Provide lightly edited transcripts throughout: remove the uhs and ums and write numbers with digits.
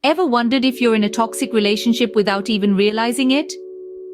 Ever wondered if you're in a toxic relationship without even realizing it?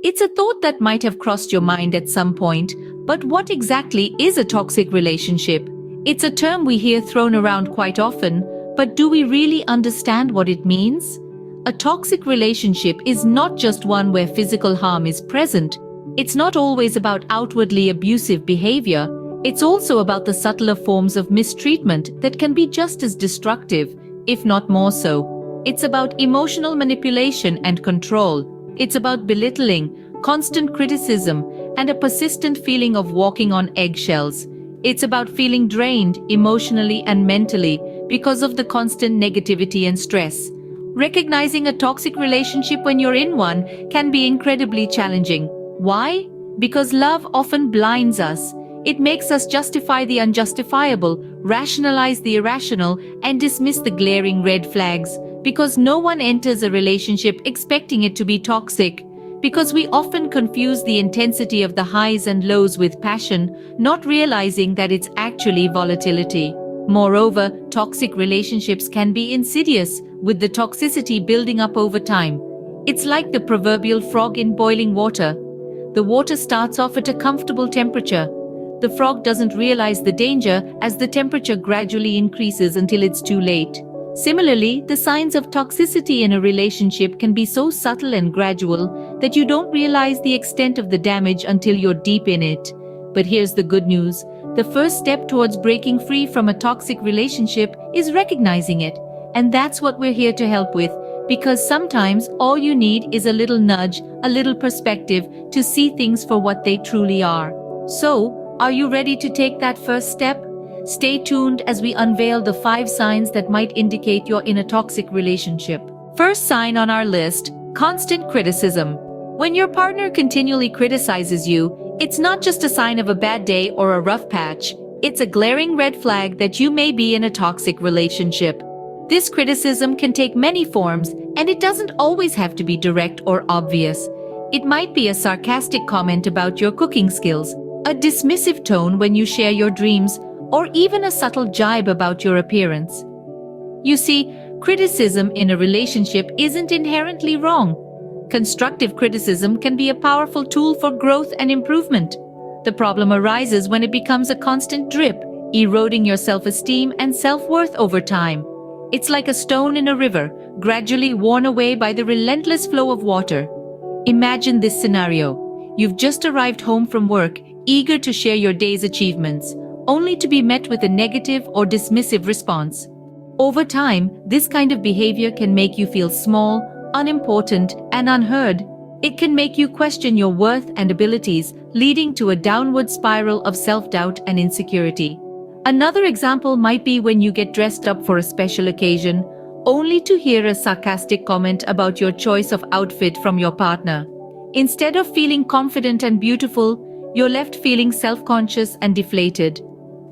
It's a thought that might have crossed your mind at some point, but what exactly is a toxic relationship? It's a term we hear thrown around quite often, but do we really understand what it means? A toxic relationship is not just one where physical harm is present. It's not always about outwardly abusive behavior. It's also about the subtler forms of mistreatment that can be just as destructive, if not more so. It's about emotional manipulation and control. It's about belittling, constant criticism, and a persistent feeling of walking on eggshells. It's about feeling drained emotionally and mentally because of the constant negativity and stress. Recognizing a toxic relationship when you're in one can be incredibly challenging. Why? Because love often blinds us. It makes us justify the unjustifiable, rationalize the irrational, and dismiss the glaring red flags. Because no one enters a relationship expecting it to be toxic. Because we often confuse the intensity of the highs and lows with passion, not realizing that it's actually volatility. Moreover, toxic relationships can be insidious, with the toxicity building up over time. It's like the proverbial frog in boiling water. The water starts off at a comfortable temperature. The frog doesn't realize the danger as the temperature gradually increases until it's too late. Similarly, the signs of toxicity in a relationship can be so subtle and gradual that you don't realize the extent of the damage until you're deep in it. But here's the good news. The first step towards breaking free from a toxic relationship is recognizing it. And that's what we're here to help with, because sometimes all you need is a little nudge, a little perspective to see things for what they truly are. So, are you ready to take that first step? Stay tuned as we unveil the 5 signs that might indicate you're in a toxic relationship. First sign on our list, constant criticism. When your partner continually criticizes you, it's not just a sign of a bad day or a rough patch. It's a glaring red flag that you may be in a toxic relationship. This criticism can take many forms, and it doesn't always have to be direct or obvious. It might be a sarcastic comment about your cooking skills, a dismissive tone when you share your dreams, or even a subtle jibe about your appearance. You see, criticism in a relationship isn't inherently wrong. Constructive criticism can be a powerful tool for growth and improvement. The problem arises when it becomes a constant drip, eroding your self-esteem and self-worth over time. It's like a stone in a river, gradually worn away by the relentless flow of water. Imagine this scenario. You've just arrived home from work, eager to share your day's achievements, only to be met with a negative or dismissive response. Over time, this kind of behavior can make you feel small, unimportant, and unheard. It can make you question your worth and abilities, leading to a downward spiral of self-doubt and insecurity. Another example might be when you get dressed up for a special occasion, only to hear a sarcastic comment about your choice of outfit from your partner. Instead of feeling confident and beautiful, you're left feeling self-conscious and deflated.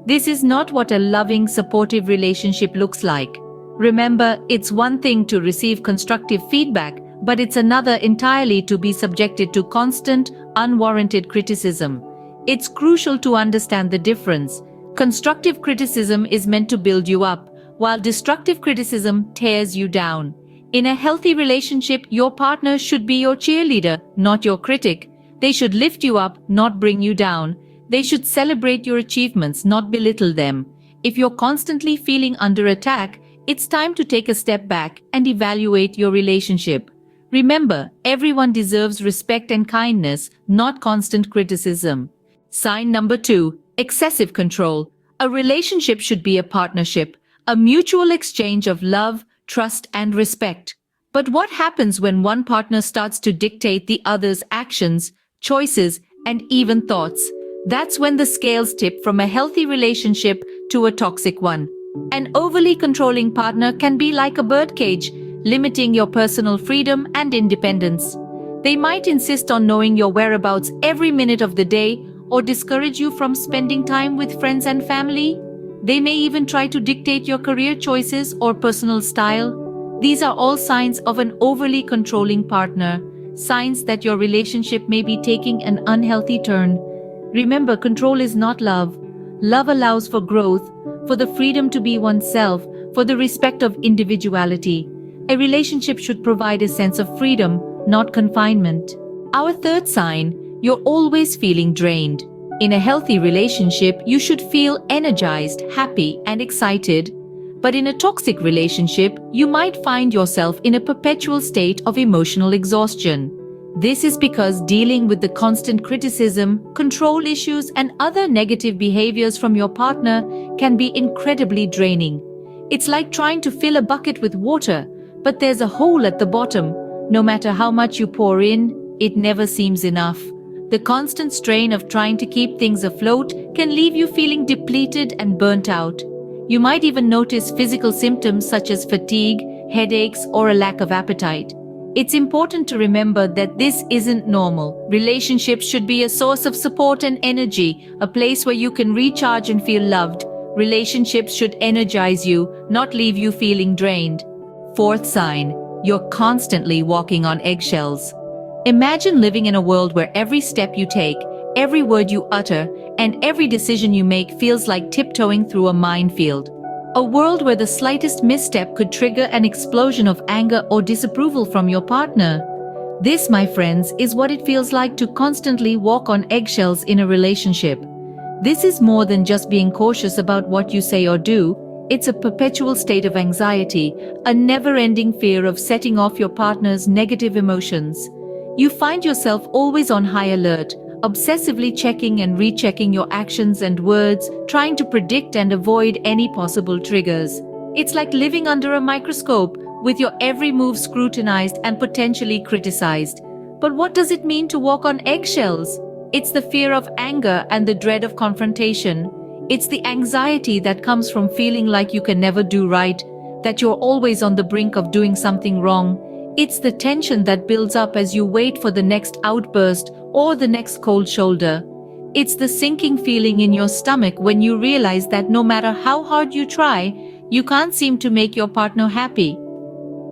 This is not what a loving, supportive relationship looks like. Remember, it's one thing to receive constructive feedback, but it's another entirely to be subjected to constant, unwarranted criticism. It's crucial to understand the difference. Constructive criticism is meant to build you up, while destructive criticism tears you down. In a healthy relationship, your partner should be your cheerleader, not your critic. They should lift you up, not bring you down. They should celebrate your achievements, not belittle them. If you're constantly feeling under attack, it's time to take a step back and evaluate your relationship. Remember, everyone deserves respect and kindness, not constant criticism. Sign number 2. Excessive control. A relationship should be a partnership, a mutual exchange of love, trust, and respect. But what happens when one partner starts to dictate the other's actions, choices, and even thoughts? That's when the scales tip from a healthy relationship to a toxic one. An overly controlling partner can be like a birdcage, limiting your personal freedom and independence. They might insist on knowing your whereabouts every minute of the day, or discourage you from spending time with friends and family. They may even try to dictate your career choices or personal style. These are all signs of an overly controlling partner, signs that your relationship may be taking an unhealthy turn. Remember, control is not love. Love allows for growth, for the freedom to be oneself, for the respect of individuality. A relationship should provide a sense of freedom, not confinement. Our third sign, you're always feeling drained. In a healthy relationship, you should feel energized, happy, and excited. But in a toxic relationship, you might find yourself in a perpetual state of emotional exhaustion. This is because dealing with the constant criticism, control issues, and other negative behaviors from your partner can be incredibly draining. It's like trying to fill a bucket with water, but there's a hole at the bottom. No matter how much you pour in, it never seems enough. The constant strain of trying to keep things afloat can leave you feeling depleted and burnt out. You might even notice physical symptoms such as fatigue, headaches, or a lack of appetite. It's important to remember that this isn't normal. Relationships should be a source of support and energy, a place where you can recharge and feel loved. Relationships should energize you, not leave you feeling drained. Fourth sign, you're constantly walking on eggshells. Imagine living in a world where every step you take, every word you utter, and every decision you make feels like tiptoeing through a minefield. A world where the slightest misstep could trigger an explosion of anger or disapproval from your partner. This, my friends, is what it feels like to constantly walk on eggshells in a relationship. This is more than just being cautious about what you say or do. It's a perpetual state of anxiety, a never-ending fear of setting off your partner's negative emotions. You find yourself always on high alert, obsessively checking and rechecking your actions and words, trying to predict and avoid any possible triggers. It's like living under a microscope, with your every move scrutinized and potentially criticized. But what does it mean to walk on eggshells? It's the fear of anger and the dread of confrontation. It's the anxiety that comes from feeling like you can never do right, that you're always on the brink of doing something wrong. It's the tension that builds up as you wait for the next outburst or the next cold shoulder. It's the sinking feeling in your stomach when you realize that no matter how hard you try, you can't seem to make your partner happy.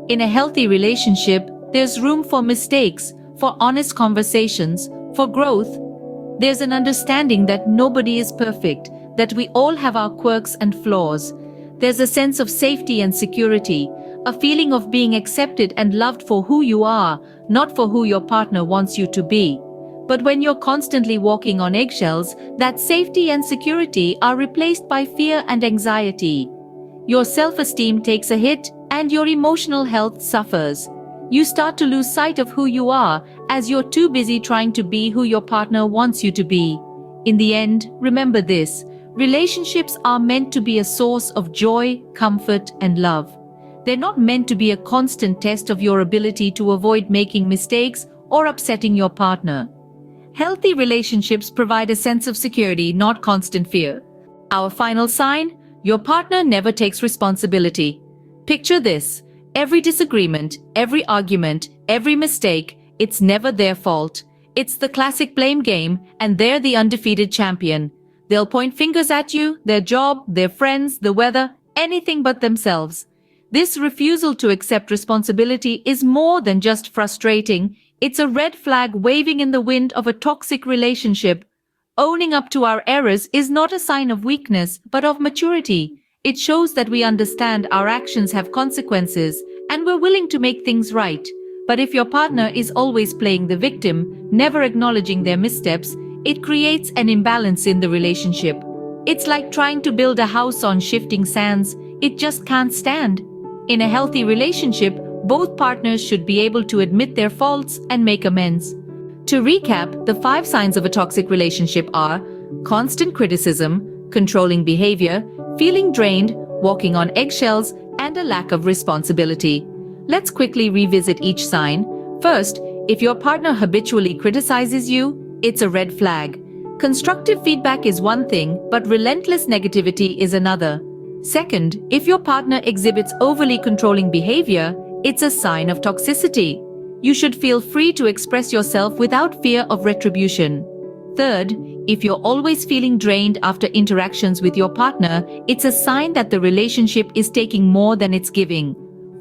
In a healthy relationship, there's room for mistakes, for honest conversations, for growth. There's an understanding that nobody is perfect, that we all have our quirks and flaws. There's a sense of safety and security, a feeling of being accepted and loved for who you are, not for who your partner wants you to be. But when you're constantly walking on eggshells, that safety and security are replaced by fear and anxiety. Your self-esteem takes a hit, and your emotional health suffers. You start to lose sight of who you are, as you're too busy trying to be who your partner wants you to be. In the end, remember this: relationships are meant to be a source of joy, comfort, and love. They're not meant to be a constant test of your ability to avoid making mistakes or upsetting your partner. Healthy relationships provide a sense of security, not constant fear. Our final sign: your partner never takes responsibility. Picture this: every disagreement, every argument, every mistake, it's never their fault. It's the classic blame game, and they're the undefeated champion. They'll point fingers at you, their job, their friends, the weather, anything but themselves. This refusal to accept responsibility is more than just frustrating. It's a red flag waving in the wind of a toxic relationship. Owning up to our errors is not a sign of weakness, but of maturity. It shows that we understand our actions have consequences, and we're willing to make things right. But if your partner is always playing the victim, never acknowledging their missteps, it creates an imbalance in the relationship. It's like trying to build a house on shifting sands. It just can't stand. In a healthy relationship, both partners should be able to admit their faults and make amends. To recap, the 5 signs of a toxic relationship are constant criticism, controlling behavior, feeling drained, walking on eggshells, and a lack of responsibility. Let's quickly revisit each sign. First, if your partner habitually criticizes you, it's a red flag. Constructive feedback is one thing, but relentless negativity is another. Second, if your partner exhibits overly controlling behavior, it's a sign of toxicity. You should feel free to express yourself without fear of retribution. Third, if you're always feeling drained after interactions with your partner, it's a sign that the relationship is taking more than it's giving.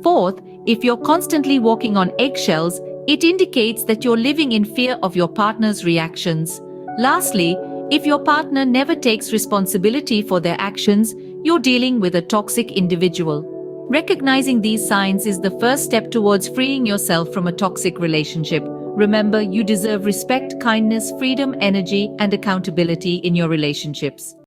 Fourth, if you're constantly walking on eggshells, it indicates that you're living in fear of your partner's reactions. Lastly, if your partner never takes responsibility for their actions, you're dealing with a toxic individual. Recognizing these signs is the first step towards freeing yourself from a toxic relationship. Remember, you deserve respect, kindness, freedom, energy, and accountability in your relationships.